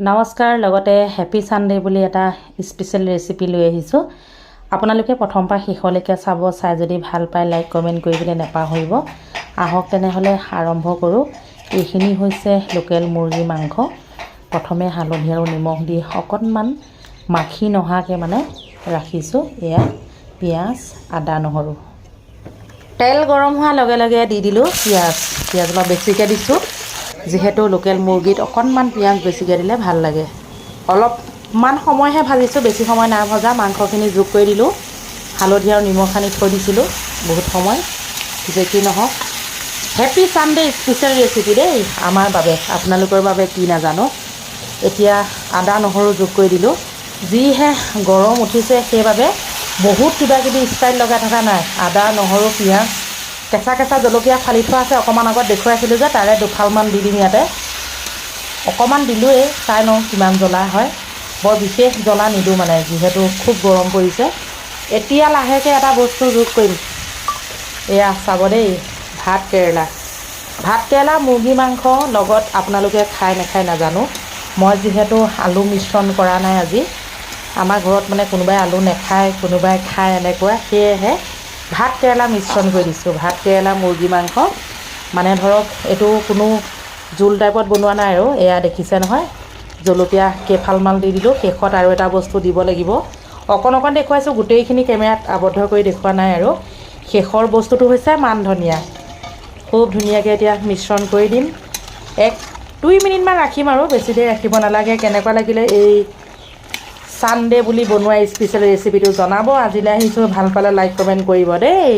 নমস্কাৰ লগতে happy Sunday বুলি এটা স্পেশাল ৰেচিপি লৈ আহিছোঁ। আপোনালোকে প্ৰথম পৰা শেষলৈকে চাব, চাই যদি ভাল পায় লাইক কমেণ্ট কৰিবলৈ নাপাহৰিব। আহক তেনেহ'লে আৰম্ভ কৰোঁ। এইখিনি হৈছে লোকেল মুৰ্গী মাংস। প্ৰথমে হালধি আৰু নিমখ দি অকণমান মাখি নহাকৈ ৰাখিছোঁ। এয়া পিঁয়াজ, আদা, নহৰু। তেল গৰম হোৱাৰ লগে লগে দি দিলোঁ পিঁয়াজ অলপ বেছিকৈ দিছোঁ, যিহেতু লোকেল মুৰ্গীত অকণমান পিঁয়াজ বেছিকৈ দিলে ভাল লাগে। অলপমান সময়হে ভাজিছোঁ, বেছি সময় নাই ভজা। মাংসখিনি যোগ কৰি দিলোঁ। হালধি আৰু নিমখ সানি থৈ দিছিলোঁ বহুত সময়। যে কি নহওক, হেপী সানডে স্পেচিয়েল ৰেচিপি দেই, আমাৰ বাবে। আপোনালোকৰ বাবে কি নাজানো। এতিয়া আদা নহৰু যোগ কৰি দিলোঁ। যিহে গৰম উঠিছে সেইবাবে বহুত কিবাকিবি ষ্টাইল লগাই থকা নাই। আদা নহৰু পিঁয়াজ, কেঁচা জলকীয়া ফালি থোৱা আছে, অকণমান আগত দেখুৱাইছিলোঁ যে তাৰে দুফালমান দি দিম ইয়াতে। অকণমান দিলোঁৱেই, চাই লওঁ কিমান জ্বলা হয়। বৰ বিশেষ জ্বলা নিদিওঁ যিহেতু খুব গৰম পৰিছে। এতিয়া লাহেকৈ এটা বস্তু যোগ কৰিম। এয়া চাব দেই, ভাত কেৰেলা মুৰ্গী মাংস লগত আপোনালোকে খাই নাখায় নাজানো। মই যিহেতু আলু মিশ্ৰণ কৰা নাই আজি, আমাৰ ঘৰত কোনোবাই আলু নাখায়, কোনোবাই খায়, এনেকুৱা। সেয়েহে ভাত কেৰেলা মিশ্ৰণ কৰি দিছোঁ। ভাত কেৰেলা মুৰ্গী মাংস ধৰক, এইটো কোনো জোল টাইপত বনোৱা নাই আৰু। এয়া দেখিছে নহয়, জলকীয়া কেইফালমান দি দিলোঁ। শেষত আৰু এটা বস্তু দিব লাগিব, অকণ দেখুৱাইছোঁ, গোটেইখিনি কেমেৰাত আবদ্ধ কৰি দেখুওৱা নাই আৰু। শেষৰ বস্তুটো হৈছে মান ধনিয়া। খুব ধুনীয়াকৈ এতিয়া মিশ্ৰণ কৰি দিম। 1-2 মিনিটমান ৰাখিম আৰু, বেছি দেৰি ৰাখিব নালাগে। কেনেকুৱা লাগিলে এই সানডে বুলি বনোৱা স্পেচিয়েল ৰেচিপিটো জনাব। আজিলৈ আহিছোঁ, ভাল পালে লাইক কমেণ্ট কৰিব দেই।